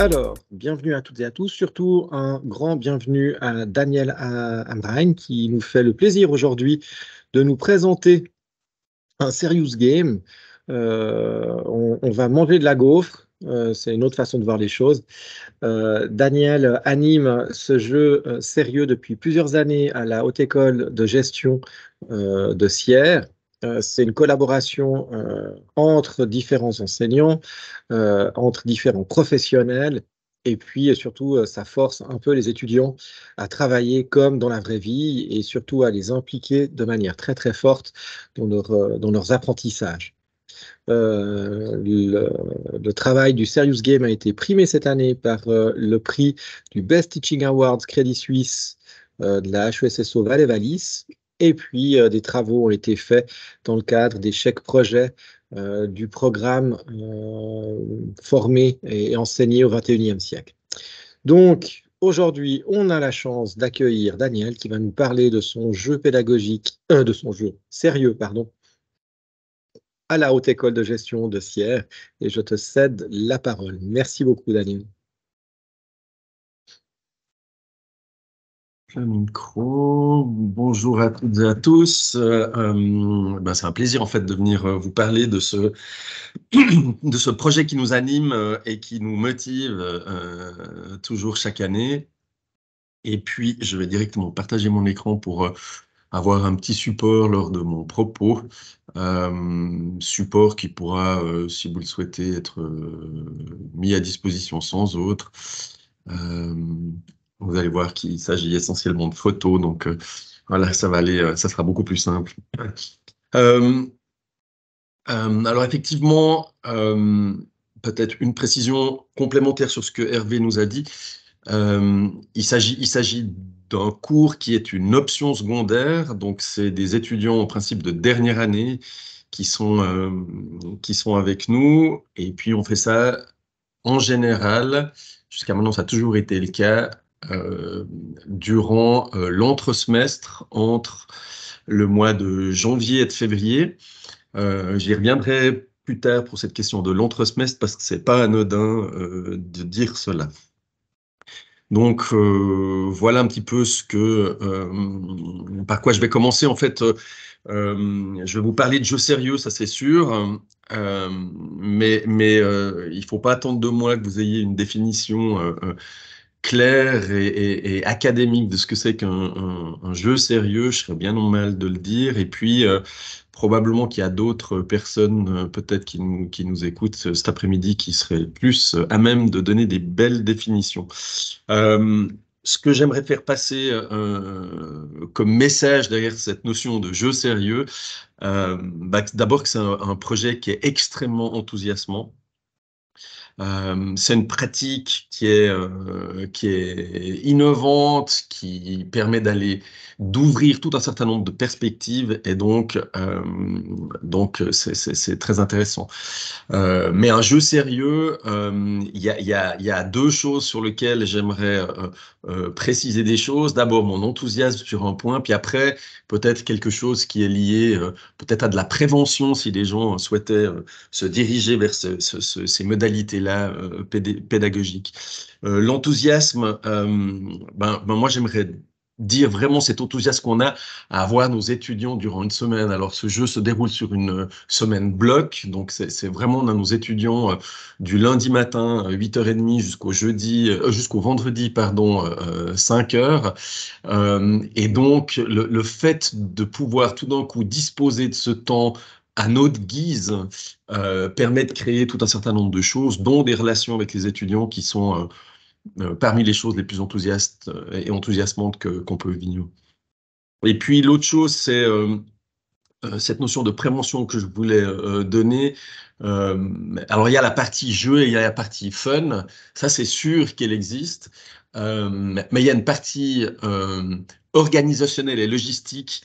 Alors, bienvenue à toutes et à tous, surtout un grand bienvenue à Daniel Amrein qui nous fait le plaisir aujourd'hui de nous présenter un serious game. On va manger de la gaufre, c'est une autre façon de voir les choses. Daniel anime ce jeu sérieux depuis plusieurs années à la Haute École de gestion de Sierre. C'est une collaboration entre différents enseignants, entre différents professionnels, et puis surtout, ça force un peu les étudiants à travailler comme dans la vraie vie et surtout à les impliquer de manière très très forte dans leurs apprentissages. Le travail du Serious Game a été primé cette année par le prix du Best Teaching Awards Crédit Suisse de la HESSO Valais-Wallis. Et puis, des travaux ont été faits dans le cadre des chèques projets du programme formé et enseigné au XXIe siècle. Donc, aujourd'hui, on a la chance d'accueillir Daniel qui va nous parler de son jeu pédagogique, de son jeu sérieux, pardon, à la Haute École de gestion de Sierre, et je te cède la parole. Merci beaucoup, Daniel. Le micro. Bonjour à toutes et à tous. C'est un plaisir en fait de venir vous parler de ce projet qui nous anime et qui nous motive toujours chaque année. Et puis, je vais directement partager mon écran pour avoir un petit support lors de mon propos. Support qui pourra, si vous le souhaitez, être mis à disposition sans autre. Vous allez voir qu'il s'agit essentiellement de photos, donc voilà, ça va aller, ça sera beaucoup plus simple. Alors effectivement, peut-être une précision complémentaire sur ce que Hervé nous a dit. Il s'agit d'un cours qui est une option secondaire, donc c'est des étudiants en principe de dernière année qui sont avec nous, et puis on fait ça en général, jusqu'à maintenant ça a toujours été le cas, durant l'entre-semestre, entre le mois de janvier et de février. J'y reviendrai plus tard pour cette question de l'entre-semestre parce que c'est pas anodin de dire cela. Donc voilà un petit peu par quoi je vais commencer. En fait, je vais vous parler de jeux sérieux, ça c'est sûr, mais il faut pas attendre de moi que vous ayez une définition claire et académique de ce que c'est qu'un jeu sérieux. Je serais bien non mal de le dire. Et puis probablement qu'il y a d'autres personnes peut-être qui nous écoutent cet après-midi qui seraient plus à même de donner des belles définitions. Ce que j'aimerais faire passer comme message derrière cette notion de jeu sérieux, d'abord que c'est un projet qui est extrêmement enthousiasmant. C'est une pratique qui est innovante, qui permet d'ouvrir tout un certain nombre de perspectives, et donc c'est très intéressant. Mais un jeu sérieux, il y a deux choses sur lesquelles j'aimerais préciser des choses. D'abord, mon enthousiasme sur un point, puis après, peut-être quelque chose qui est lié peut-être à de la prévention, si les gens souhaitaient se diriger vers ces modalités-là pédagogiques. L'enthousiasme, moi j'aimerais dire vraiment cet enthousiasme qu'on a à avoir nos étudiants durant une semaine. Alors ce jeu se déroule sur une semaine bloc, donc c'est vraiment on a nos étudiants du lundi matin 8h30 jusqu'au vendredi 5h. Et donc le fait de pouvoir tout d'un coup disposer de ce temps à notre guise permet de créer tout un certain nombre de choses, dont des relations avec les étudiants qui sont parmi les choses les plus enthousiastes et enthousiasmantes qu'on peut vivre. Et puis l'autre chose, c'est cette notion de prévention que je voulais donner. Alors il y a la partie jeu et il y a la partie fun, ça c'est sûr qu'elle existe, mais il y a une partie organisationnelle et logistique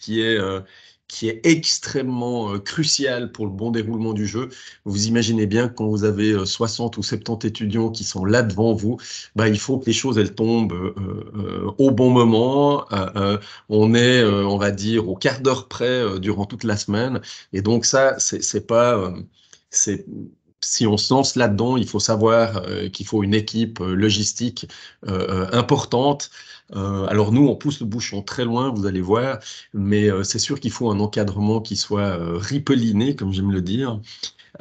qui est extrêmement cruciale pour le bon déroulement du jeu. Vous imaginez bien que quand vous avez 60 ou 70 étudiants qui sont là devant vous, il faut que les choses elles tombent au bon moment. On est, on va dire, au quart d'heure près durant toute la semaine. Et donc ça, c'est si on se lance là-dedans, il faut savoir qu'il faut une équipe logistique importante. Alors nous, on pousse le bouchon très loin, vous allez voir, mais c'est sûr qu'il faut un encadrement qui soit ripeliné, comme j'aime le dire.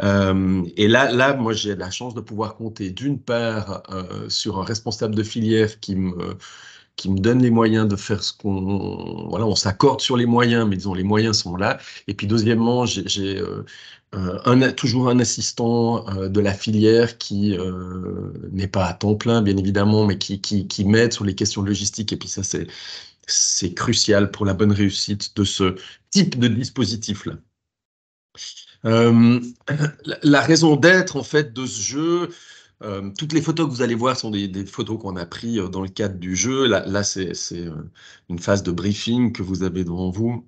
Et là, moi, j'ai la chance de pouvoir compter d'une part sur un responsable de filière qui me donne les moyens de faire ce qu'on... Voilà, on s'accorde sur les moyens, mais disons, les moyens sont là. Et puis, deuxièmement, j'ai toujours un assistant de la filière qui n'est pas à temps plein, bien évidemment, mais qui m'aide sur les questions logistiques. Et puis ça, c'est crucial pour la bonne réussite de ce type de dispositif-là. Euh, la raison d'être, en fait, de ce jeu, toutes les photos que vous allez voir sont des photos qu'on a prises dans le cadre du jeu. Là c'est une phase de briefing que vous avez devant vous.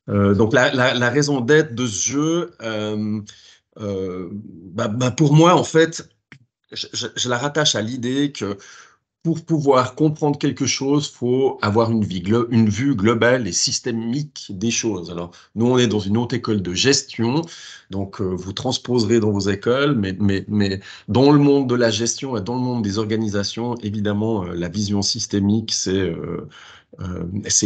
Donc, la raison d'être de ce jeu, pour moi, en fait, je la rattache à l'idée que pour pouvoir comprendre quelque chose, faut avoir une vue globale et systémique des choses. Alors, nous, on est dans une haute école de gestion, donc vous transposerez dans vos écoles, mais dans le monde de la gestion et dans le monde des organisations, évidemment, la vision systémique, c'est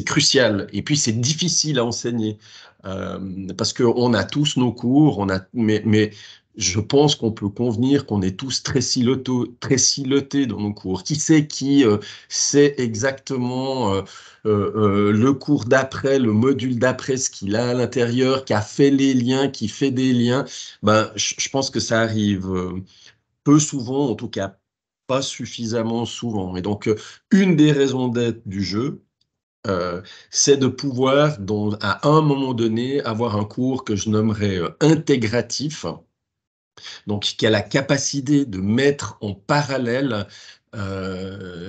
crucial. Et puis, c'est difficile à enseigner parce qu'on a tous nos cours, mais je pense qu'on peut convenir qu'on est tous très silotés dans nos cours. Qui c'est qui sait exactement le cours d'après, le module d'après, ce qu'il a à l'intérieur, qui a fait les liens, qui fait des liens. Ben, je pense que ça arrive peu souvent, en tout cas pas suffisamment souvent. Et donc, une des raisons d'être du jeu, c'est de pouvoir, à un moment donné, avoir un cours que je nommerais intégratif, donc qui a la capacité de mettre en parallèle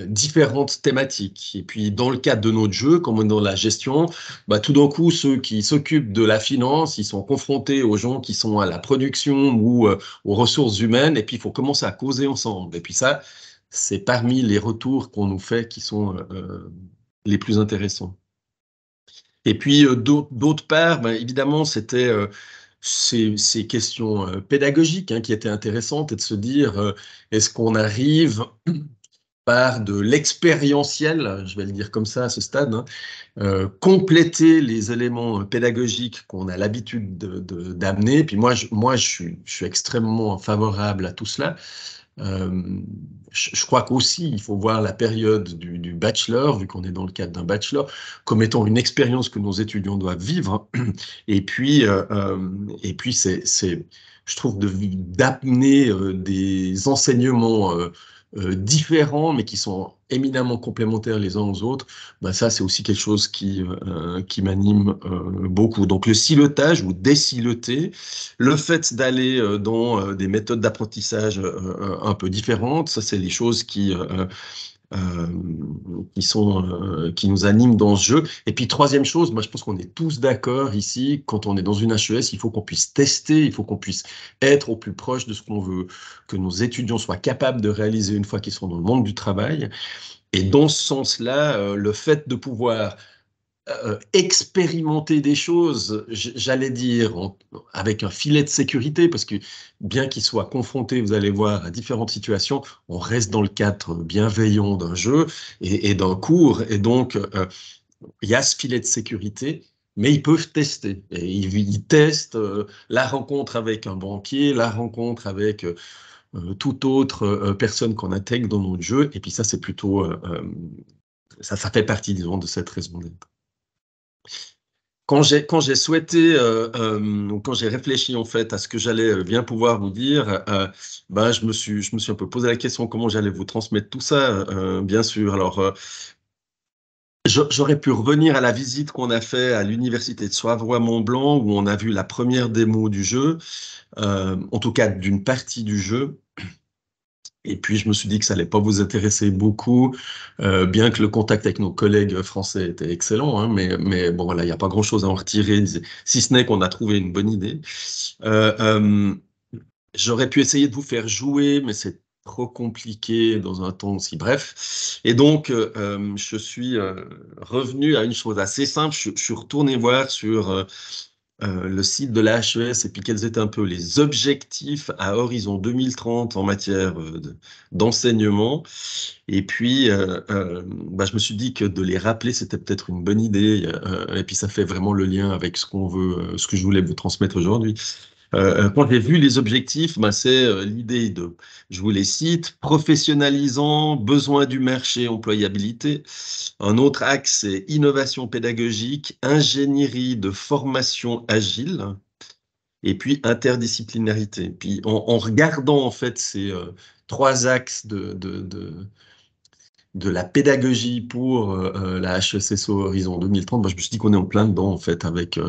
différentes thématiques. Et puis, dans le cadre de notre jeu, comme dans la gestion, bah, tout d'un coup, ceux qui s'occupent de la finance, ils sont confrontés aux gens qui sont à la production ou aux ressources humaines, et puis il faut commencer à causer ensemble. Et puis ça, c'est parmi les retours qu'on nous fait qui sont les plus intéressants. Et puis, d'autre part, ben, évidemment, c'était ces questions pédagogiques qui étaient intéressantes et de se dire, est-ce qu'on arrive par de l'expérientiel, je vais le dire comme ça à ce stade, compléter les éléments pédagogiques qu'on a l'habitude d'amener. Puis moi, je suis extrêmement favorable à tout cela. Je crois qu'aussi, il faut voir la période du bachelor, vu qu'on est dans le cadre d'un bachelor, comme étant une expérience que nos étudiants doivent vivre. Et puis je trouve, d'amener des enseignements différents, mais qui sont éminemment complémentaires les uns aux autres, ben ça, c'est aussi quelque chose qui m'anime beaucoup. Donc, le silotage ou désiloter, le fait d'aller dans des méthodes d'apprentissage un peu différentes, ça, c'est les choses euh, qui nous animent dans ce jeu. Et puis, troisième chose, moi, je pense qu'on est tous d'accord ici, quand on est dans une HES, il faut qu'on puisse tester, il faut qu'on puisse être au plus proche de ce qu'on veut, que nos étudiants soient capables de réaliser une fois qu'ils sont dans le monde du travail. Et dans ce sens-là, le fait de pouvoir expérimenter des choses, j'allais dire, avec un filet de sécurité, parce que bien qu'ils soient confrontés, vous allez voir, à différentes situations, on reste dans le cadre bienveillant d'un jeu et d'un cours. Et donc, il y a ce filet de sécurité, mais ils peuvent tester. Et ils testent la rencontre avec un banquier, la rencontre avec toute autre personne qu'on intègre dans notre jeu. Et puis ça, c'est plutôt... ça fait partie, disons, de cette raison d'être. Quand j'ai souhaité, quand j'ai réfléchi en fait à ce que j'allais bien pouvoir vous dire, ben je me suis un peu posé la question comment j'allais vous transmettre tout ça, bien sûr. Alors, j'aurais pu revenir à la visite qu'on a fait à l'université de Savoie-Mont-Blanc où on a vu la première démo du jeu, en tout cas d'une partie du jeu. Et puis, je me suis dit que ça allait pas vous intéresser beaucoup, bien que le contact avec nos collègues français était excellent, hein, mais bon, voilà, il n'y a pas grand-chose à en retirer, si ce n'est qu'on a trouvé une bonne idée. Euh, euh, J'aurais pu essayer de vous faire jouer, mais c'est trop compliqué dans un temps aussi bref. Et donc, je suis revenu à une chose assez simple. Je suis retourné voir sur le site de la HES et puis quels étaient un peu les objectifs à horizon 2030 en matière d'enseignement. Et puis, je me suis dit que de les rappeler, c'était peut-être une bonne idée. Et puis, ça fait vraiment le lien avec ce qu'on veut, ce que je voulais vous transmettre aujourd'hui. Quand j'ai vu les objectifs, c'est l'idée de, je vous les cite, professionnalisant, besoin du marché, employabilité. Un autre axe, c'est innovation pédagogique, ingénierie de formation agile, et puis interdisciplinarité. Puis en regardant en fait ces trois axes de la pédagogie pour la HECSO Horizon 2030, je me suis dit qu'on est en plein dedans en fait avec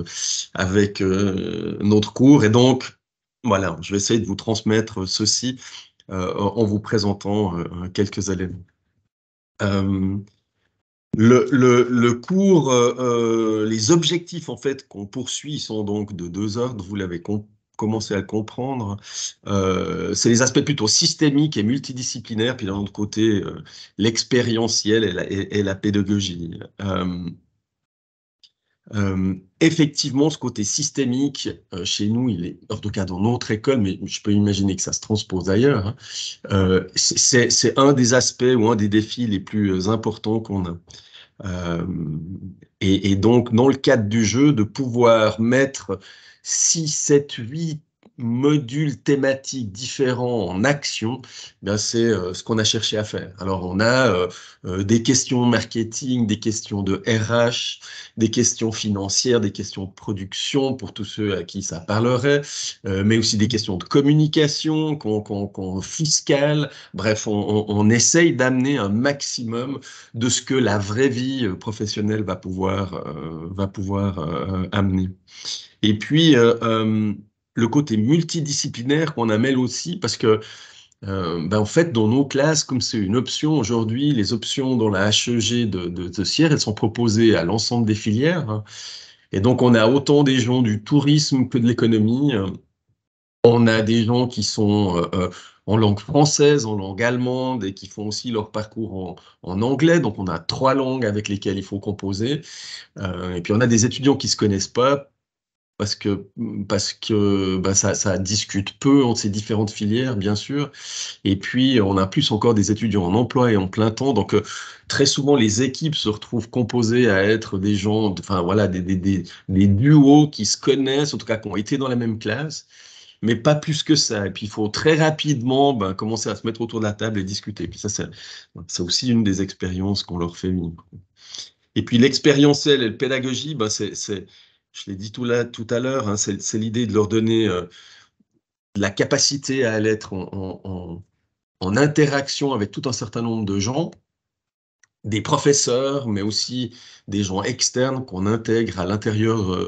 notre cours. Et donc, voilà, je vais essayer de vous transmettre ceci en vous présentant quelques éléments. Le cours, les objectifs en fait qu'on poursuit sont donc de 2 heures, vous l'avez commencé à le comprendre. C'est les aspects plutôt systémiques et multidisciplinaires, puis d'un autre côté, l'expérientiel et la pédagogie. Effectivement, ce côté systémique, chez nous, il est, en tout cas dans notre école, mais je peux imaginer que ça se transpose ailleurs, hein, c'est un des aspects ou un des défis les plus importants qu'on a. Et donc, dans le cadre du jeu, de pouvoir mettre 6, 7, 8 modules thématiques différents en action, c'est ce qu'on a cherché à faire. Alors, on a des questions marketing, des questions de RH, des questions financières, des questions de production pour tous ceux à qui ça parlerait, mais aussi des questions de communication, fiscale. Bref, on essaye d'amener un maximum de ce que la vraie vie professionnelle va pouvoir amener. Et puis, le côté multidisciplinaire qu'on amène aussi, parce que, en fait, dans nos classes, comme c'est une option aujourd'hui, les options dans la HEG de Sierre, elles sont proposées à l'ensemble des filières, hein. Et donc, on a autant des gens du tourisme que de l'économie. On a des gens qui sont en langue française, en langue allemande et qui font aussi leur parcours en anglais. Donc, on a 3 langues avec lesquelles il faut composer. Et puis, on a des étudiants qui se connaissent pas parce que ça discute peu entre ces différentes filières, bien sûr. Et puis, on a plus encore des étudiants en emploi et en plein temps. Donc, très souvent, les équipes se retrouvent composées à être des gens, enfin, voilà, des duos qui se connaissent, en tout cas, qui ont été dans la même classe, mais pas plus que ça. Et puis, il faut très rapidement commencer à se mettre autour de la table et discuter. Et puis ça, c'est aussi une des expériences qu'on leur fait vivre. Et puis, l'expérientiel et le pédagogie, je l'ai dit tout à l'heure, hein, c'est l'idée de leur donner la capacité à aller être en interaction avec tout un certain nombre de gens, des professeurs, mais aussi des gens externes qu'on intègre à l'intérieur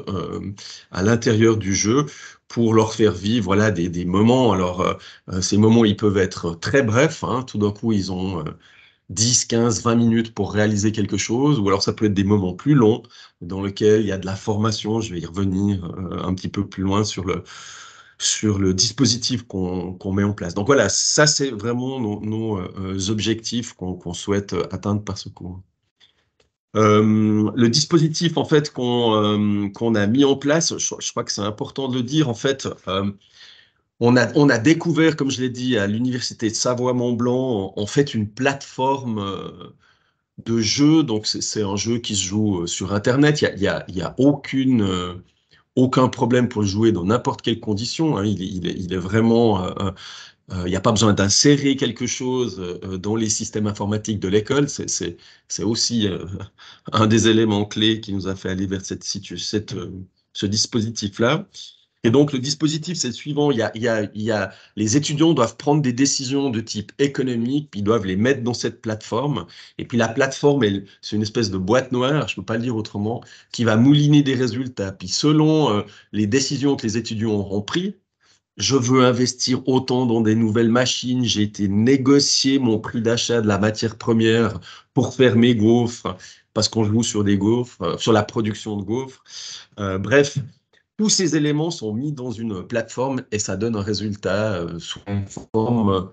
du jeu pour leur faire vivre voilà, des moments. Alors, ces moments, ils peuvent être très brefs, hein, tout d'un coup, ils ont 10, 15, 20 minutes pour réaliser quelque chose, ou alors ça peut être des moments plus longs dans lesquels il y a de la formation. Je vais y revenir un petit peu plus loin sur le dispositif qu'on met en place. Donc voilà, ça c'est vraiment nos objectifs qu'on souhaite atteindre par ce cours. Le dispositif en fait qu'on a mis en place, je crois que c'est important de le dire, en fait, on a découvert, comme je l'ai dit, à l'université de Savoie-Mont-Blanc, en fait, une plateforme de jeu. Donc, c'est un jeu qui se joue sur Internet. Il y a aucun problème pour le jouer dans n'importe quelle condition, hein. Il est vraiment... il n'y a pas besoin d'insérer quelque chose dans les systèmes informatiques de l'école. C'est aussi un des éléments clés qui nous a fait aller vers ce dispositif-là. Et donc, le dispositif, c'est le suivant. Les étudiants doivent prendre des décisions de type économique, puis ils doivent les mettre dans cette plateforme. Et puis, la plateforme, c'est une espèce de boîte noire, je ne peux pas le dire autrement, qui va mouliner des résultats. Puis, selon les décisions que les étudiants auront prises, je veux investir autant dans des nouvelles machines, j'ai été négocier mon prix d'achat de la matière première pour faire mes gaufres, parce qu'on joue sur des gaufres, sur la production de gaufres. Bref, tous ces éléments sont mis dans une plateforme et ça donne un résultat sous une forme,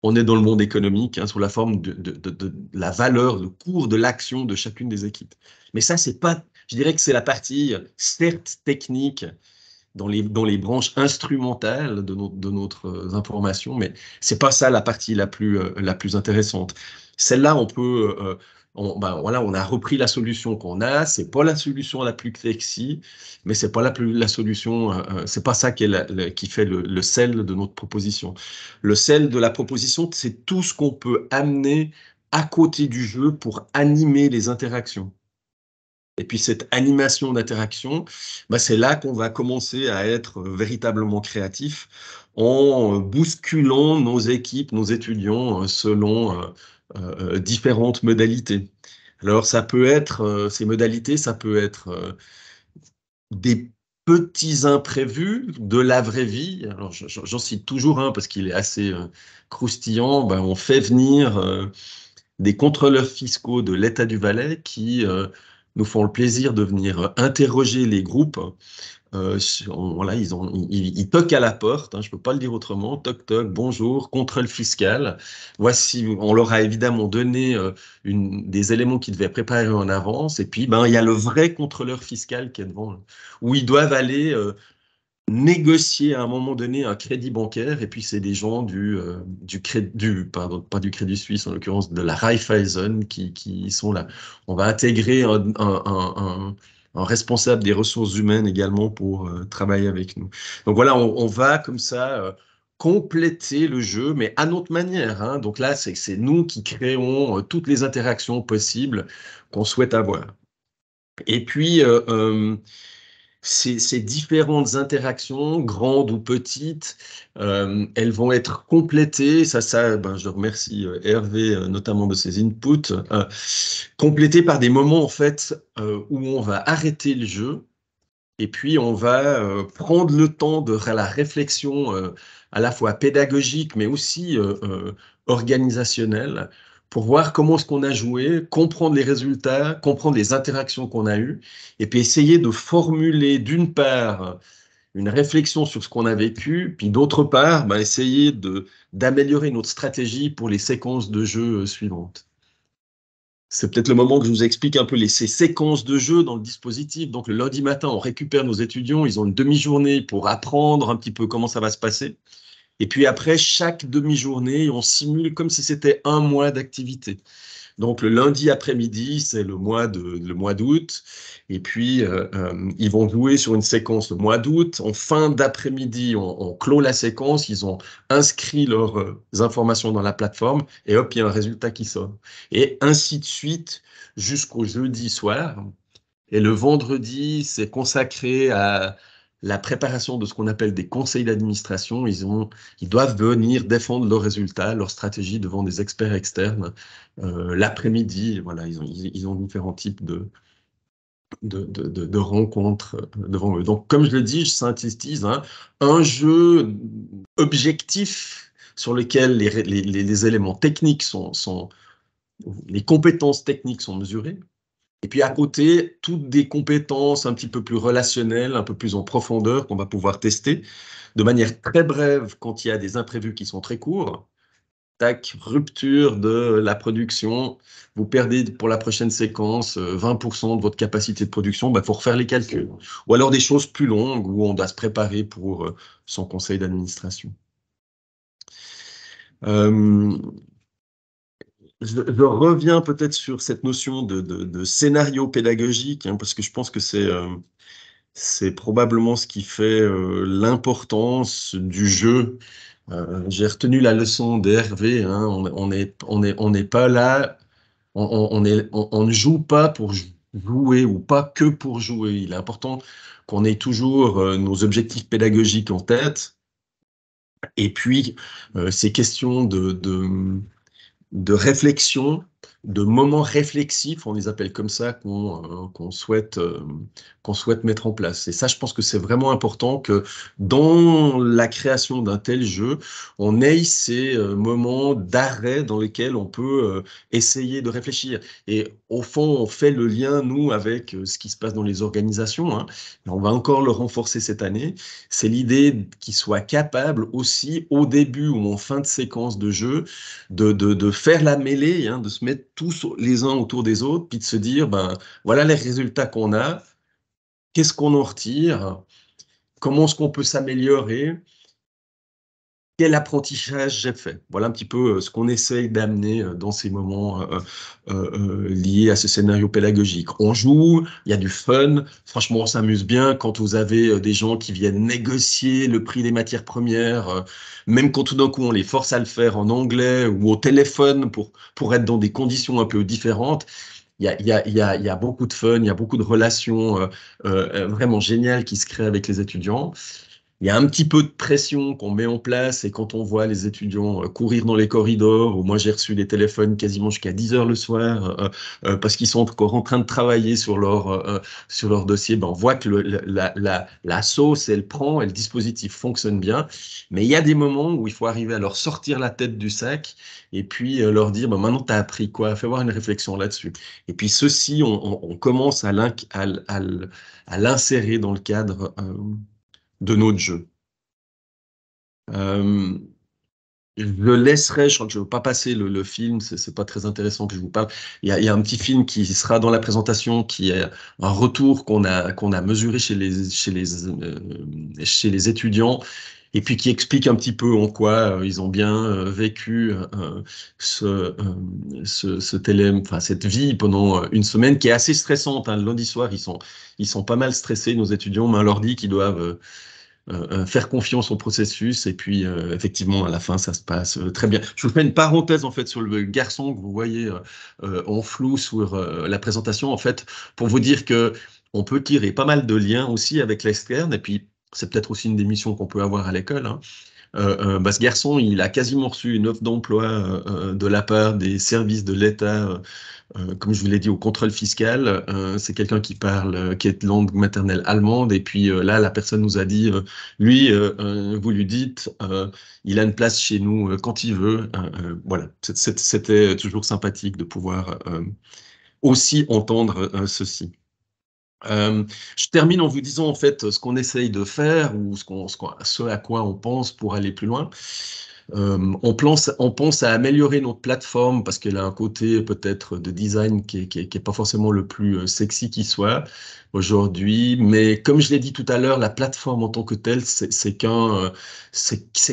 on est dans le monde économique, hein, sous la forme de la valeur, le cours de l'action de chacune des équipes. Mais ça, c'est pas je dirais que c'est la partie, certes technique, dans les branches instrumentales de notre information, mais c'est pas ça la partie la plus intéressante. Celle-là, on peut, ben, voilà, on a repris la solution qu'on a. C'est pas la solution la plus sexy, mais c'est pas la solution. C'est pas ça qui fait le sel de notre proposition. Le sel de la proposition, c'est tout ce qu'on peut amener à côté du jeu pour animer les interactions. Et puis cette animation d'interaction, bah c'est là qu'on va commencer à être véritablement créatif en bousculant nos équipes, nos étudiants selon différentes modalités. Alors ça peut être, ces modalités, ça peut être des petits imprévus de la vraie vie. Alors j'en cite toujours un parce qu'il est assez croustillant. Ben, on fait venir des contrôleurs fiscaux de l'État du Valais qui nous font le plaisir de venir interroger les groupes. Voilà, ils toquent à la porte, hein, je ne peux pas le dire autrement, toc toc, bonjour, contrôle fiscal. Voici, on leur a évidemment donné des éléments qu'ils devaient préparer en avance, et puis ben, il y a le vrai contrôleur fiscal qui est devant, où ils doivent aller négocier à un moment donné un crédit bancaire, et puis c'est des gens pardon, pas du Crédit Suisse, en l'occurrence de la Raiffeisen qui sont là. On va intégrer un responsable des ressources humaines également pour travailler avec nous. Donc voilà, on va comme ça compléter le jeu, mais à notre manière, hein. Donc là, c'est nous qui créons toutes les interactions possibles qu'on souhaite avoir. Et puis, ces différentes interactions, grandes ou petites, elles vont être complétées. Ben, je remercie Hervé notamment de ses inputs, complétées par des moments en fait où on va arrêter le jeu et puis on va prendre le temps de la réflexion à la fois pédagogique mais aussi organisationnelle pour voir comment est-ce qu'on a joué, comprendre les résultats, comprendre les interactions qu'on a eues, et puis essayer de formuler d'une part une réflexion sur ce qu'on a vécu, puis d'autre part, ben, essayer d'améliorer notre stratégie pour les séquences de jeu suivantes. C'est peut-être le moment que je vous explique un peu ces séquences de jeu dans le dispositif. Donc le lundi matin, on récupère nos étudiants, ils ont une demi-journée pour apprendre un petit peu comment ça va se passer. Et puis après, chaque demi-journée, on simule comme si c'était un mois d'activité. Donc le lundi après-midi, c'est le mois d'août. Et puis, ils vont jouer sur une séquence le mois d'août. En fin d'après-midi, on clôt la séquence. Ils ont inscrit leurs informations dans la plateforme. Et hop, il y a un résultat qui sort. Et ainsi de suite jusqu'au jeudi soir. Et le vendredi, c'est consacré à la préparation de ce qu'on appelle des conseils d'administration. Ils doivent venir défendre leurs résultats, leurs stratégies devant des experts externes l'après-midi. Voilà, ils ont différents types de rencontres devant eux. Donc, comme je le dis, je synthétise, hein, un jeu objectif sur lequel les éléments techniques les compétences techniques sont mesurées. Et puis à côté, toutes des compétences un petit peu plus relationnelles, un peu plus en profondeur qu'on va pouvoir tester de manière très brève quand il y a des imprévus qui sont très courts. Tac, rupture de la production, vous perdez pour la prochaine séquence 20% de votre capacité de production, il faut refaire les calculs. Ou alors des choses plus longues où on doit se préparer pour son conseil d'administration. Je reviens peut-être sur cette notion de scénario pédagogique, hein, parce que je pense que c'est probablement ce qui fait l'importance du jeu. J'ai retenu la leçon d'Hervé, hein, on n'est pas là, on ne joue pas pour jouer ou pas que pour jouer. Il est important qu'on ait toujours nos objectifs pédagogiques en tête. Et puis, ces questions de réflexion, de moments réflexifs, on les appelle comme ça, qu'on souhaite mettre en place. Et ça, je pense que c'est vraiment important que dans la création d'un tel jeu, on ait ces moments d'arrêt dans lesquels on peut essayer de réfléchir. Et au fond, on fait le lien, nous, avec ce qui se passe dans les organisations, hein. On va encore le renforcer cette année. C'est l'idée qu'ils soient capables aussi, au début ou en fin de séquence de jeu, de faire la mêlée, hein, de se mettre mettre tous les uns autour des autres, puis de se dire, ben, voilà les résultats qu'on a, qu'est-ce qu'on en retire, comment est-ce qu'on peut s'améliorer, quel apprentissage j'ai fait. Voilà un petit peu ce qu'on essaye d'amener dans ces moments liés à ce scénario pédagogique. On joue, il y a du fun, franchement on s'amuse bien quand vous avez des gens qui viennent négocier le prix des matières premières, même quand tout d'un coup on les force à le faire en anglais ou au téléphone pour être dans des conditions un peu différentes. Il y a beaucoup de fun, il y a beaucoup de relations vraiment géniales qui se créent avec les étudiants. Il y a un petit peu de pression qu'on met en place et quand on voit les étudiants courir dans les corridors, ou moi j'ai reçu des téléphones quasiment jusqu'à 10 heures le soir parce qu'ils sont encore en train de travailler sur leur dossier, ben on voit que la sauce, elle prend et le dispositif fonctionne bien. Mais il y a des moments où il faut arriver à leur sortir la tête du sac et puis leur dire, ben, maintenant tu as appris quoi? Fais voir une réflexion là-dessus. Et puis ceci, on commence à l'insérer dans le cadre de notre jeu. Je le laisserai, je crois que je ne veux pas passer le film, c'est pas très intéressant que je vous parle. Il y a un petit film qui sera dans la présentation, qui est un retour qu'on a mesuré chez les étudiants, et puis qui explique un petit peu en quoi ils ont bien vécu cette vie pendant une semaine qui est assez stressante. Hein. Le lundi soir, ils sont pas mal stressés, nos étudiants, mais on leur dit qu'ils doivent faire confiance au processus et puis effectivement à la fin ça se passe très bien. Je vous fais une parenthèse en fait sur le garçon que vous voyez en flou sur la présentation en fait pour vous dire que on peut tirer pas mal de liens aussi avec l'externe et puis c'est peut-être aussi une des missions qu'on peut avoir à l'école. Hein. Bah, ce garçon, il a quasiment reçu une offre d'emploi de la part des services de l'État comme je vous l'ai dit, au contrôle fiscal. C'est quelqu'un qui parle, qui est de langue maternelle allemande. Et puis là, la personne nous a dit, lui, vous lui dites, il a une place chez nous quand il veut. Voilà, c'était toujours sympathique de pouvoir aussi entendre ceci. Je termine en vous disant en fait ce qu'on essaye de faire ou ce à quoi on pense pour aller plus loin. On pense à améliorer notre plateforme parce qu'elle a un côté peut-être de design qui est pas forcément le plus sexy qui soit aujourd'hui. Mais comme je l'ai dit tout à l'heure, la plateforme en tant que telle, c'est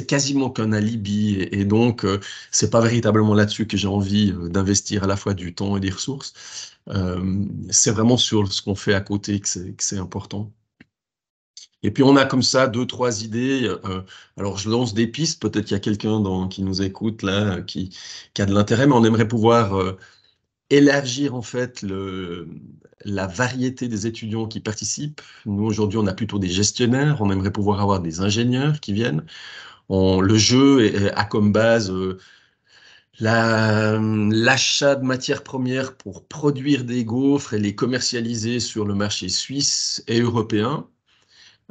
quasiment qu'un alibi. Et donc, c'est pas véritablement là-dessus que j'ai envie d'investir à la fois du temps et des ressources. C'est vraiment sur ce qu'on fait à côté que c'est important. Et puis on a comme ça deux, trois idées. Alors je lance des pistes, peut-être qu'il y a quelqu'un qui nous écoute là, qui a de l'intérêt, mais on aimerait pouvoir élargir en fait la variété des étudiants qui participent. Nous aujourd'hui on a plutôt des gestionnaires, on aimerait pouvoir avoir des ingénieurs qui viennent. Le jeu a comme base l'achat de matières premières pour produire des gaufres et les commercialiser sur le marché suisse et européen.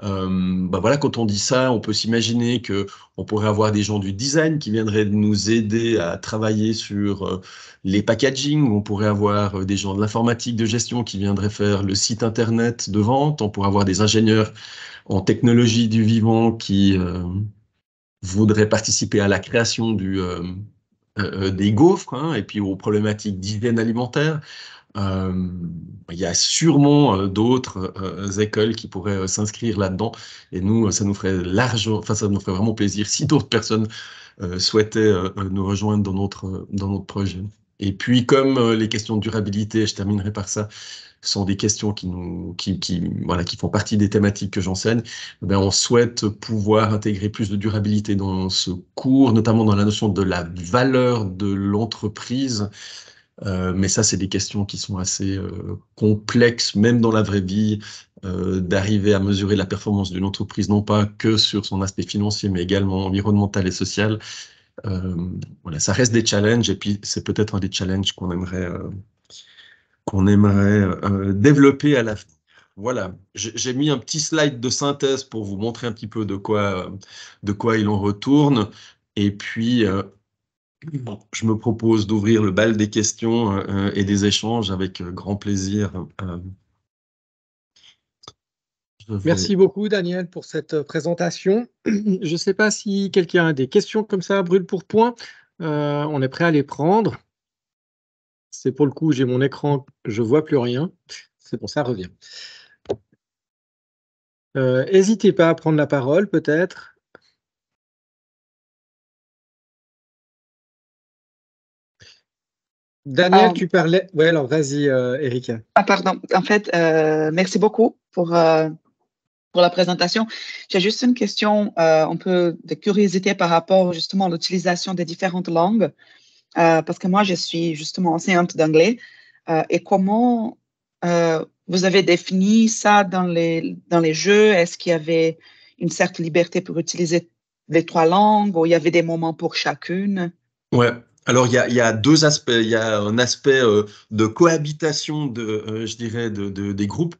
Bah voilà, quand on dit ça, on peut s'imaginer que on pourrait avoir des gens du design qui viendraient nous aider à travailler sur les packaging. On pourrait avoir des gens de l'informatique de gestion qui viendraient faire le site internet de vente. On pourrait avoir des ingénieurs en technologie du vivant qui voudraient participer à la création des gaufres hein, et puis aux problématiques d'hygiène alimentaire. Euh, il y a sûrement d'autres écoles qui pourraient s'inscrire là-dedans. Et nous, ça nous ferait ça nous ferait vraiment plaisir si d'autres personnes souhaitaient nous rejoindre dans notre projet. Et puis, comme les questions de durabilité, je terminerai par ça, sont des questions voilà, qui font partie des thématiques que j'enseigne, ben, on souhaite pouvoir intégrer plus de durabilité dans ce cours, notamment dans la notion de la valeur de l'entreprise. Mais ça, c'est des questions qui sont assez complexes, même dans la vraie vie, d'arriver à mesurer la performance d'une entreprise, non pas que sur son aspect financier, mais également environnemental et social. Voilà, ça reste des challenges, et puis c'est peut-être un des challenges qu'on aimerait développer à l'avenir. Voilà, j'ai mis un petit slide de synthèse pour vous montrer un petit peu de quoi il en retourne. Et puis, bon, je me propose d'ouvrir le bal des questions et des échanges avec grand plaisir. Merci beaucoup, Daniel, pour cette présentation. Je ne sais pas si quelqu'un a des questions comme ça, brûle pour point. On est prêt à les prendre. C'est pour le coup, j'ai mon écran, je vois plus rien. C'est bon, ça revient. N'hésitez pas à prendre la parole, peut-être. Daniel, Ah, tu parlais. Ouais, alors vas-y, Erika. pardon. En fait, merci beaucoup pour la présentation. J'ai juste une question, un peu de curiosité par rapport justement à l'utilisation des différentes langues, parce que moi, je suis justement enseignante d'anglais. Et comment vous avez défini ça dans les jeux? Est-ce qu'il y avait une certaine liberté pour utiliser les trois langues ou il y avait des moments pour chacune? Ouais. Alors, il y a deux aspects. Il y a un aspect de cohabitation, je dirais, des groupes.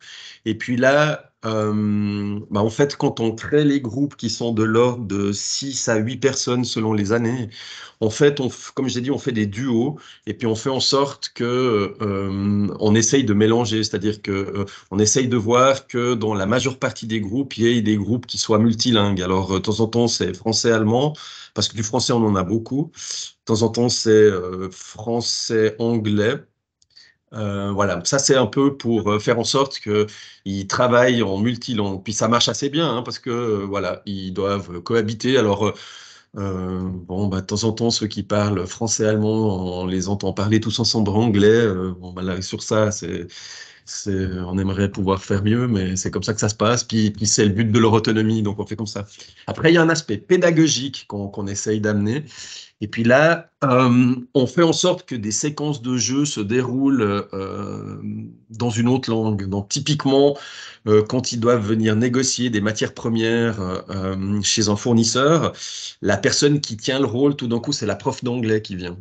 Et puis là, en fait, quand on crée les groupes qui sont de l'ordre de 6 à 8 personnes selon les années, en fait, comme j'ai dit, on fait des duos et puis on fait en sorte que on essaye de mélanger. C'est-à-dire que on essaye de voir que dans la majeure partie des groupes, il y ait des groupes qui soient multilingues. Alors, de temps en temps, c'est français-allemand, parce que du français, on en a beaucoup. De temps en temps, c'est français, anglais. Voilà, ça c'est un peu pour faire en sorte qu'ils travaillent en multilangue. Puis ça marche assez bien, hein, parce que voilà, ils doivent cohabiter. Alors bon, de temps en temps, ceux qui parlent français, allemand, on les entend parler tous ensemble anglais. Bon, là, sur ça, on aimerait pouvoir faire mieux, mais c'est comme ça que ça se passe. Puis c'est le but de leur autonomie, donc on fait comme ça. Après, il y a un aspect pédagogique qu'on essaye d'amener. Et puis là, on fait en sorte que des séquences de jeu se déroulent dans une autre langue. Donc typiquement, quand ils doivent venir négocier des matières premières chez un fournisseur, la personne qui tient le rôle, tout d'un coup, c'est la prof d'anglais qui vient.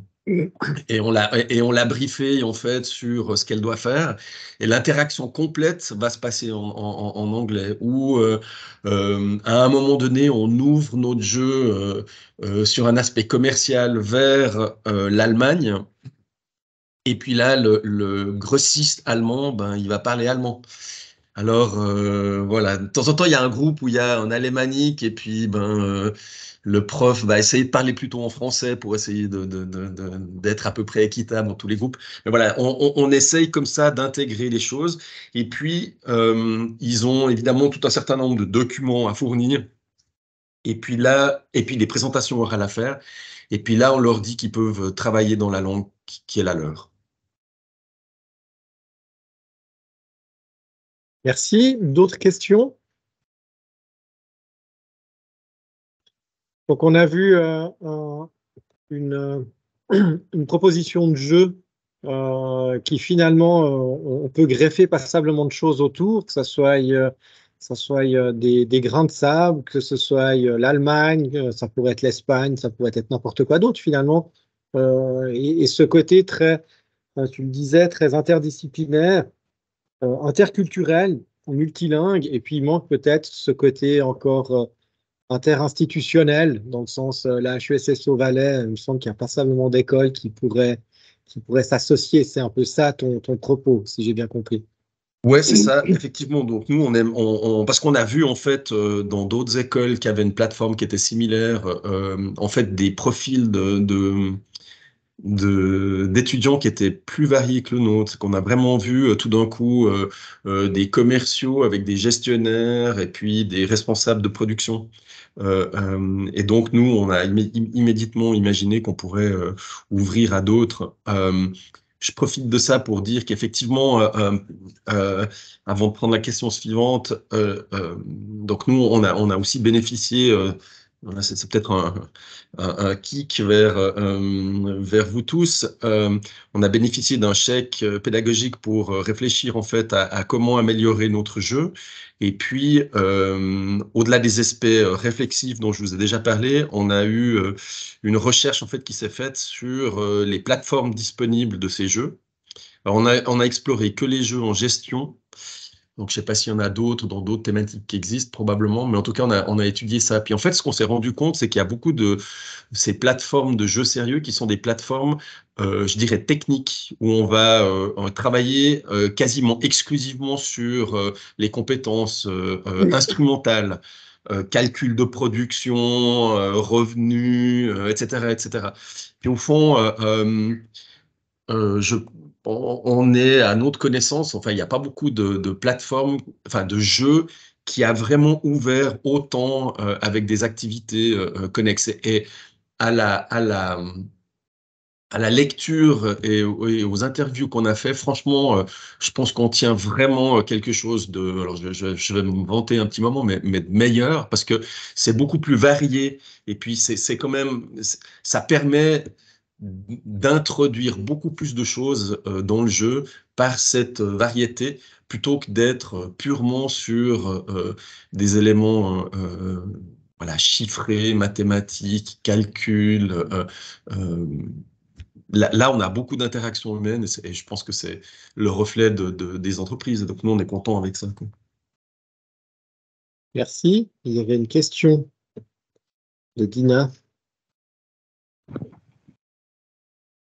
Et on l'a briefé en fait sur ce qu'elle doit faire. Et l'interaction complète va se passer en anglais. Ou à un moment donné, on ouvre notre jeu sur un aspect commercial vers l'Allemagne. Et puis là, le grossiste allemand, il va parler allemand. Alors, voilà, de temps en temps, il y a un groupe où il y a un alémanique et puis le prof va essayer de parler plutôt en français pour essayer d'être à peu près équitable dans tous les groupes. Mais voilà, on essaye comme ça d'intégrer les choses. Et puis, ils ont évidemment tout un certain nombre de documents à fournir. Et puis des présentations orales à faire. Et puis là, on leur dit qu'ils peuvent travailler dans la langue qui est la leur. Merci. D'autres questions? Donc, on a vu une, une proposition de jeu qui finalement, on peut greffer passablement de choses autour, que ça soit des grains de sable, que ce soit l'Allemagne, ça pourrait être l'Espagne, ça pourrait être n'importe quoi d'autre finalement. Et ce côté très, tu le disais, très interdisciplinaire, interculturel, multilingue, et puis il manque peut-être ce côté encore interinstitutionnel, dans le sens, la HESSO Valais, il me semble qu'il y a passablement d'écoles qui pourraient s'associer. C'est un peu ça ton propos, si j'ai bien compris. Ouais, c'est ça, effectivement. Donc nous, on aime, parce qu'on a vu en fait dans d'autres écoles qui avaient une plateforme qui était similaire, en fait des profils d'étudiants qui étaient plus variés que le nôtre, qu'on a vraiment vu tout d'un coup des commerciaux avec des gestionnaires et puis des responsables de production. Et donc nous, on a immédiatement imaginé qu'on pourrait ouvrir à d'autres. Je profite de ça pour dire qu'effectivement, avant de prendre la question suivante, donc nous, on a aussi bénéficié, voilà, c'est peut-être un kick vers vous tous. On a bénéficié d'un chèque pédagogique pour réfléchir en fait à comment améliorer notre jeu. Et puis, au-delà des aspects réflexifs dont je vous ai déjà parlé, on a eu une recherche en fait qui s'est faite sur les plateformes disponibles de ces jeux. Alors, on a exploré que les jeux en gestion. Donc, je ne sais pas s'il y en a d'autres dans d'autres thématiques qui existent, probablement, mais en tout cas, on a étudié ça. Puis en fait, ce qu'on s'est rendu compte, c'est qu'il y a beaucoup de ces plateformes de jeux sérieux qui sont des plateformes, je dirais, techniques, où on va travailler quasiment exclusivement sur les compétences instrumentales, calcul de production, revenus, etc., etc. Puis au fond, je on est à notre connaissance, enfin, il n'y a pas beaucoup de plateformes, enfin, de jeux qui a vraiment ouvert autant avec des activités connexes. Et à la lecture et aux interviews qu'on a fait, franchement, je pense qu'on tient vraiment quelque chose de, alors je vais me vanter un petit moment, mais de meilleur, parce que c'est beaucoup plus varié, et puis c'est quand même, ça permet d'introduire beaucoup plus de choses dans le jeu par cette variété, plutôt que d'être purement sur des éléments voilà, chiffrés, mathématiques, calculs, là, on a beaucoup d'interactions humaines et je pense que c'est le reflet des entreprises. Donc, nous, on est content avec ça, quoi. Merci. Il y avait une question de Dina.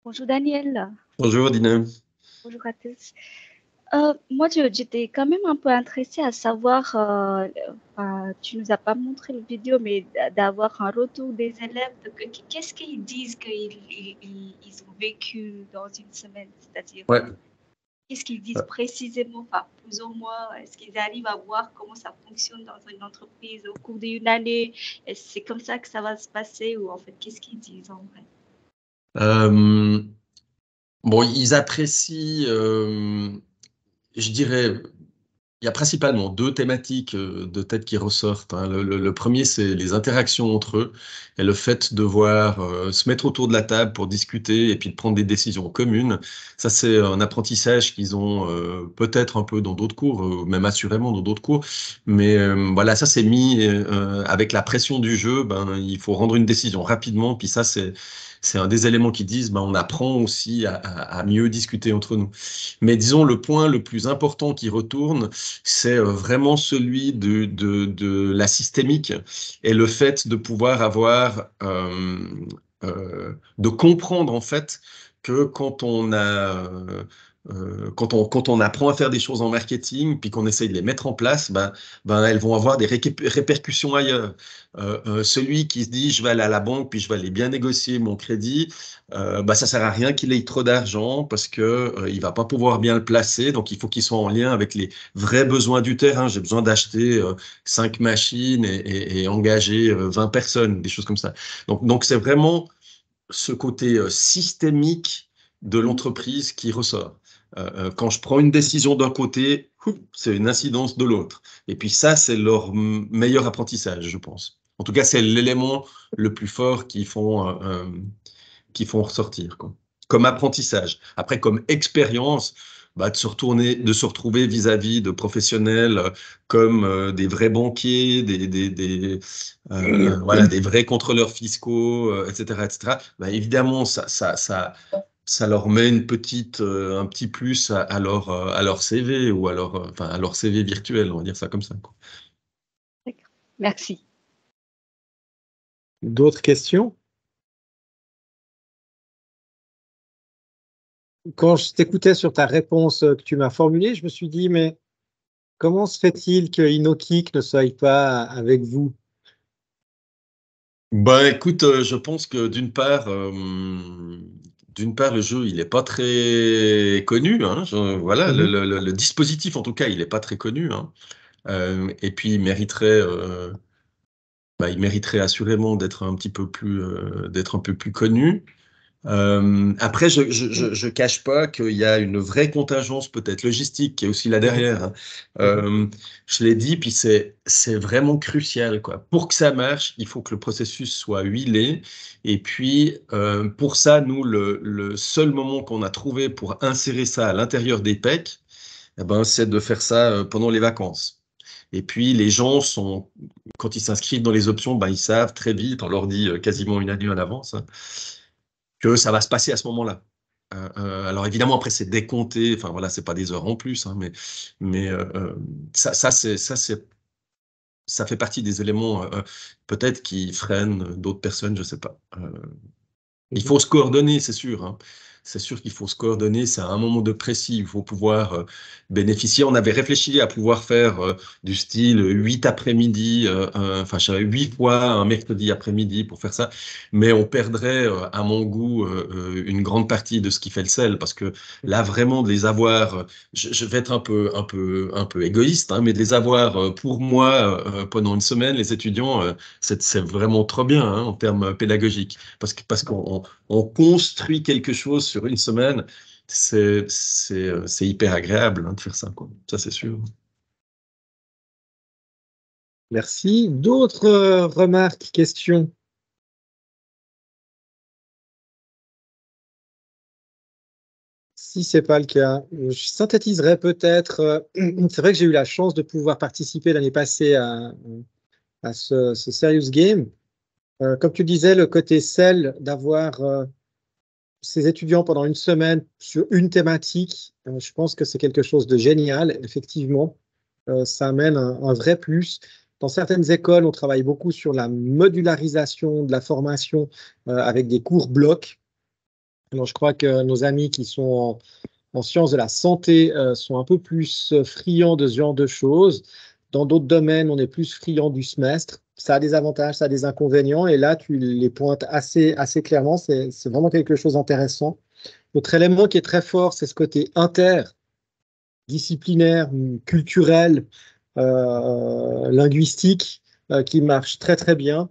Bonjour Daniel. Bonjour, Dina. Bonjour à tous. Moi, j'étais quand même un peu intéressée à savoir, tu nous as pas montré le vidéo, mais d'avoir un retour des élèves. Qu'est-ce qu'ils disent qu'ils ont vécu dans une semaine? C'est-à-dire, Ouais. qu'est-ce qu'ils disent précisément, enfin, plus ou moins? Est-ce qu'ils arrivent à voir comment ça fonctionne dans une entreprise au cours d'une année? Est-ce que c'est comme ça que ça va se passer ou en fait, qu'est-ce qu'ils disent en vrai? Bon, ils apprécient, je dirais, il y a principalement deux thématiques de tête qui ressortent, hein. Le premier, c'est les interactions entre eux et le fait de devoir se mettre autour de la table pour discuter et puis de prendre des décisions communes. Ça, c'est un apprentissage qu'ils ont peut-être un peu dans d'autres cours, même assurément dans d'autres cours. Mais voilà, ça, c'est mis avec la pression du jeu. Ben, il faut rendre une décision rapidement. Puis ça, c'est un des éléments qui disent, ben, on apprend aussi à mieux discuter entre nous. Mais disons, le point le plus important qui retourne, c'est vraiment celui de la systémique et le fait de pouvoir avoir, de comprendre en fait que quand on apprend à faire des choses en marketing, puis qu'on essaye de les mettre en place, ben elles vont avoir des répercussions ailleurs. Celui qui se dit, je vais aller à la banque, puis je vais aller bien négocier mon crédit, ça sert à rien qu'il ait trop d'argent parce que il va pas pouvoir bien le placer. Donc, il faut qu'il soit en lien avec les vrais besoins du terrain. J'ai besoin d'acheter 5 machines et engager 20 personnes, des choses comme ça. Donc c'est vraiment ce côté systémique de l'entreprise qui ressort. Quand je prends une décision d'un côté, c'est une incidence de l'autre. Et puis ça, c'est leur meilleur apprentissage, je pense. En tout cas, c'est l'élément le plus fort qu'ils font ressortir, quoi. Comme apprentissage. Après, comme expérience, de se retrouver vis-à-vis de professionnels comme des vrais banquiers, voilà, des vrais contrôleurs fiscaux, etc., etc. Évidemment, ça leur met un petit plus à leur CV ou à leur CV virtuel, on va dire ça comme ça, quoi. D'accord. Merci. D'autres questions? Quand je t'écoutais sur ta réponse que tu m'as formulée, je me suis dit, mais comment se fait-il que InnoKick ne soit pas avec vous? Écoute, je pense que d'une part, le jeu, il n'est pas très connu, hein. Voilà, le dispositif, en tout cas, il n'est pas très connu, hein. Et puis, il mériterait assurément d'être un peu plus connu. Après, je cache pas qu'il y a une vraie contingence peut-être logistique qui est aussi là derrière, hein. Je l'ai dit, puis c'est vraiment crucial, quoi. Pour que ça marche, il faut que le processus soit huilé. Et puis, pour ça, nous, le seul moment qu'on a trouvé pour insérer ça à l'intérieur des PEC, c'est de faire ça pendant les vacances. Et puis, les gens quand ils s'inscrivent dans les options, ils savent très vite, on leur dit quasiment une année à l'avance, hein, que ça va se passer à ce moment-là. Alors évidemment, après, c'est décompté, enfin voilà, c'est pas des heures en plus, hein, mais ça fait partie des éléments peut-être qui freinent d'autres personnes, je sais pas. Il faut se coordonner, c'est sûr, hein. c'est sûr qu'il faut se coordonner. C'est à un moment de précis. Il faut pouvoir bénéficier. On avait réfléchi à pouvoir faire du style 8 après-midi, enfin, j'avais 8 fois un mercredi après-midi pour faire ça. Mais on perdrait, à mon goût, une grande partie de ce qui fait le sel. Parce que là, vraiment, de les avoir, je vais être un peu égoïste, hein, mais de les avoir pour moi pendant une semaine, les étudiants, c'est vraiment trop bien, hein, en termes pédagogiques. Parce qu'on on construit quelque chose sur une semaine, c'est hyper agréable, hein, de faire ça, quoi. Ça, c'est sûr. Merci. D'autres remarques, questions? Si ce n'est pas le cas, je synthétiserai peut-être. C'est vrai que j'ai eu la chance de pouvoir participer l'année passée à ce Serious Game. Comme tu disais, le côté sel d'avoir ces étudiants pendant une semaine sur une thématique, je pense que c'est quelque chose de génial, effectivement. Ça amène un vrai plus. Dans certaines écoles, on travaille beaucoup sur la modularisation de la formation avec des cours blocs. Alors, je crois que nos amis qui sont en sciences de la santé sont un peu plus friands de ce genre de choses. Dans d'autres domaines, on est plus friand du semestre. Ça a des avantages, ça a des inconvénients. Et là, tu les pointes assez clairement. C'est vraiment quelque chose d'intéressant. Autre élément qui est très fort, c'est ce côté interdisciplinaire, culturel, linguistique, qui marche très bien.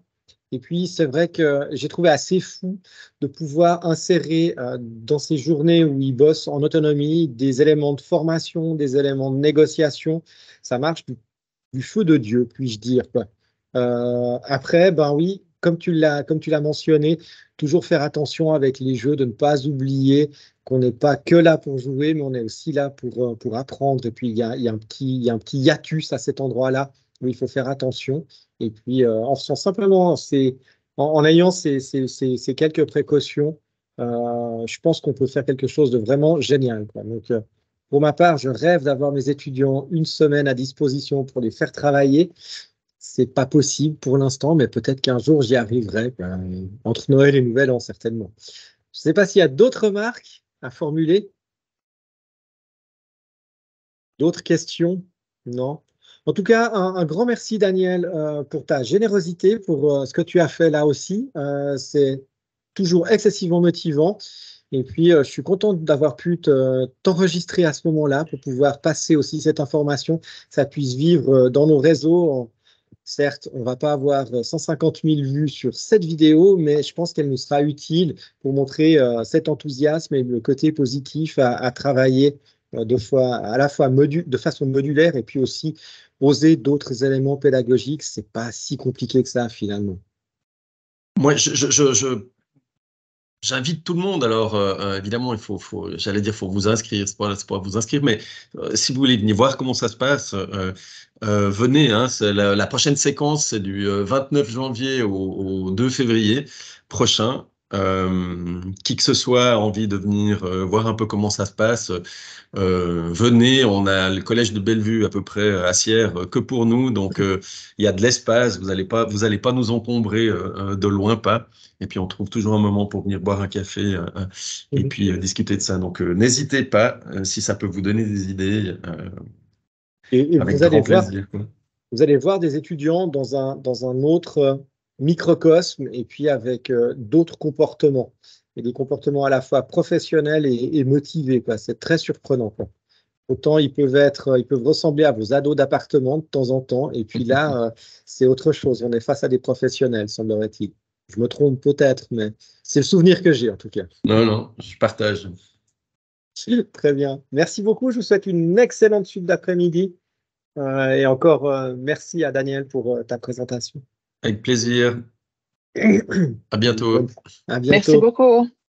Et puis, c'est vrai que j'ai trouvé assez fou de pouvoir insérer dans ces journées où ils bossent en autonomie des éléments de formation, des éléments de négociation. Ça marche du feu de Dieu, puis-je dire, quoi. Après, ben oui, comme tu l'as mentionné, toujours faire attention avec les jeux, de ne pas oublier qu'on n'est pas que là pour jouer, mais on est aussi là pour apprendre. Et puis, il y a un petit hiatus à cet endroit-là où il faut faire attention. Et puis, en faisant simplement en ayant ces quelques précautions, je pense qu'on peut faire quelque chose de vraiment génial, quoi. Donc, pour ma part, je rêve d'avoir mes étudiants une semaine à disposition pour les faire travailler. C'est pas possible pour l'instant, mais peut-être qu'un jour j'y arriverai, quoi, entre Noël et Nouvel An, certainement. Je ne sais pas s'il y a d'autres remarques à formuler, d'autres questions? Non. En tout cas, un grand merci, Daniel, pour ta générosité, pour ce que tu as fait là aussi. C'est toujours excessivement motivant. Et puis, je suis content d'avoir pu t'enregistrer à ce moment-là pour pouvoir passer aussi cette information, que ça puisse vivre dans nos réseaux. Certes, on ne va pas avoir 150 000 vues sur cette vidéo, mais je pense qu'elle nous sera utile pour montrer cet enthousiasme et le côté positif à travailler à la fois de façon modulaire et puis aussi oser d'autres éléments pédagogiques. Ce n'est pas si compliqué que ça, finalement. Moi, j'invite tout le monde. Alors, évidemment, j'allais dire, faut vous inscrire. C'est pas vous inscrire, mais si vous voulez venir voir comment ça se passe, venez. Hein, la prochaine séquence, c'est du 29 janvier au 2 février prochain. Qui que ce soit a envie de venir voir un peu comment ça se passe, venez. On a le collège de Bellevue à peu près à Sierre que pour nous, donc il y a de l'espace. Vous allez pas nous encombrer de loin, pas. Et puis on trouve toujours un moment pour venir boire un café et puis discuter de ça. Donc n'hésitez pas si ça peut vous donner des idées. Et avec grand plaisir. Vous allez voir des étudiants dans un autre microcosme et puis avec d'autres comportements. Et des comportements à la fois professionnels et motivés, quoi. C'est très surprenant, quoi. Autant ils peuvent ressembler à vos ados d'appartement de temps en temps, et puis là, c'est autre chose. On est face à des professionnels, semblerait-il. Je me trompe peut-être, mais c'est le souvenir que j'ai en tout cas. Non, je partage. Très bien. Merci beaucoup. Je vous souhaite une excellente suite d'après-midi. Et encore, merci à Daniel pour ta présentation. Avec plaisir. À bientôt. À bientôt. Merci beaucoup.